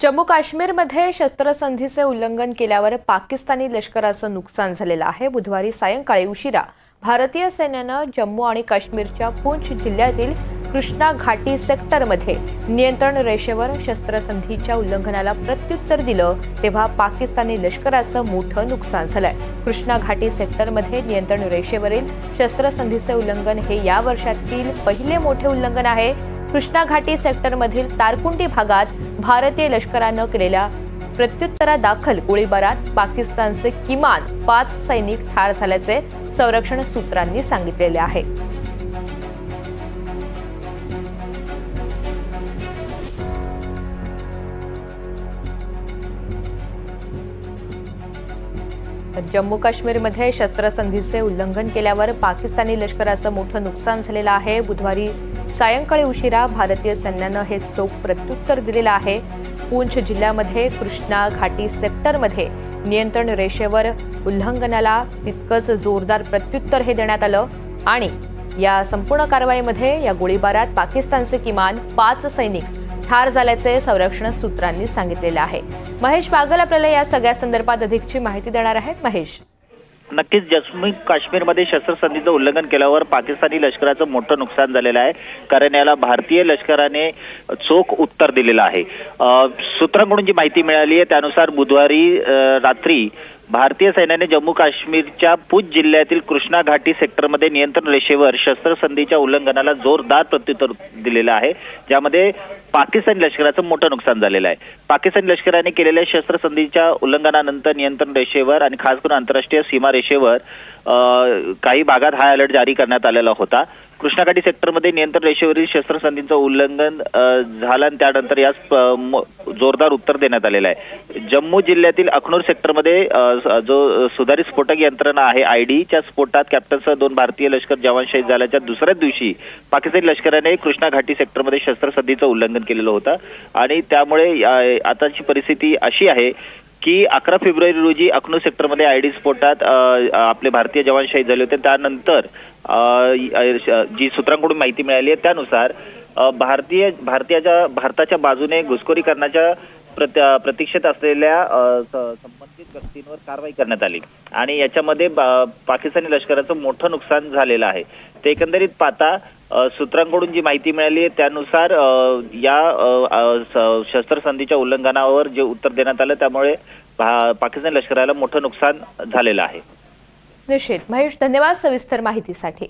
जम्मू काश्मीरमध्ये शस्त्रसंधीचे उल्लंघन केल्यावर पाकिस्तानी लष्कराचं नुकसान झालेलं आहे। बुधवारी सायंकाळी उशिरा भारतीय सैन्यानं जम्मू आणि काश्मीरच्या पूंछ जिल्ह्यातील कृष्णा घाटी सेक्टरमध्ये नियंत्रण रेषेवर शस्त्रसंधीच्या उल्लंघनाला प्रत्युत्तर दिलं तेव्हा पाकिस्तानी लष्कराचं मोठं नुकसान झालंय। कृष्णा घाटी सेक्टरमध्ये नियंत्रण रेषेवरील शस्त्रसंधीचे उल्लंघन हे या वर्षातील पहिले मोठे उल्लंघन आहे। कृष्णा घाटी सेक्टरमधील तारकुंडी भागात भारतीय लष्करानं केलेल्या प्रत्युत्तरादाखल गोळीबारात पाकिस्तानचे किमान 5 सैनिक ठार झाल्याचे संरक्षण सूत्रांनी सांगितलेले आहे। जम्मू काश्मीरमध्ये शस्त्रसंधीचे उल्लंघन केल्यावर पाकिस्तानी लष्कराचं मोठं नुकसान झालेलं आहे। बुधवारी सायंकाळी उशिरा भारतीय सैन्यानं हे चोख प्रत्युत्तर दिलेलं आहे। पूंछ जिल्ह्यामध्ये कृष्णा घाटी सेक्टरमध्ये नियंत्रण रेषेवर उल्लंघनाला तितकंच जोरदार प्रत्युत्तर हे देण्यात आलं आणि या संपूर्ण कारवाईमध्ये या गोळीबारात पाकिस्तानचे किमान 5 सैनिक ठार झाल्याचे संरक्षण सूत्रांनी सांगितलेले आहे। महेश बागल आपल्याला या सगळ्या संदर्भात अधिकची माहिती देणार आहेत। महेश, नक्कीच जम्मू काश्मीरमध्ये शस्त्रसंधीचं उल्लंघन केल्यावर पाकिस्तानी लष्कराचं मोठं नुकसान झालेलं आहे, कारण याला भारतीय लष्कराने चोख उत्तर दिलेलं आहे। सूत्रांकडून जी माहिती मिळाली आहे त्यानुसार बुधवारी रात्री भारतीय सैन्याने जम्मू काश्मीरच्या पूंछ जिल्ह्यातील कृष्णा घाटी सेक्टरमध्ये नियंत्रण रेषेवर शस्त्रसंधीच्या उल्लंघनाला जोरदार प्रत्युत्तर दिलेलं आहे, ज्यामध्ये पाकिस्तानी लष्कराचं मोठं नुकसान झालेलं आहे। पाकिस्तानी लष्कराने केलेल्या शस्त्रसंधीच्या उल्लंघनानंतर नियंत्रण रेषेवर आणि खास करून आंतरराष्ट्रीय सीमा रेषेवर काही भागात हाय अलर्ट जारी करण्यात आलेला होता। कृष्णा घाटी सेक्टरमध्ये नियंत्रण रेषेवरील शस्त्रसंधीचं उल्लंघन झालं आणि त्यानंतर यास जोरदार उत्तर देण्यात आलेलं आहे। जम्मू जिल्ह्यातील अखनूर सेक्टरमध्ये जो सुधारित स्फोटक यंत्रणा आहे आयडीच्या स्फोटात कॅप्टनसह 2 भारतीय लष्कर जवान शहीद झाल्याच्या दुसऱ्याच दिवशी पाकिस्तानी लष्कराने कृष्णा घाटी सेक्टरमध्ये शस्त्रसंधीचं उल्लंघन केलेलं होतं आणि त्यामुळे आताची परिस्थिती अशी आहे की 11 फेब्रुवारी रोजी अखनूर सेक्टरमध्ये आयडी स्फोटात आपले भारतीय जवान शहीद झाले होते। त्यानंतर जी सूत्रांकडून माहिती मिळाली आहे त्यानुसार भारताच्या बाजूने घुसखोरी करण्याच्या प्रतीक्षेत असलेल्या संबंधित व्यक्तींवर कारवाई करण्यात आली आणि याच्यामध्ये पाकिस्तानी लष्कराचं मोठं नुकसान झालेलं आहे। ते एकंदरीत पाहता सूत्रांकडून जी माहिती मिळाली आहे त्यानुसार या शस्त्रसंधीच्या उल्लंघनावर जे उत्तर देण्यात आलं त्यामुळे पाकिस्तानी लष्कराला मोठं नुकसान झालेलं आहे। निश्चित महेश, धन्यवाद सविस्तर माहितीसाठी।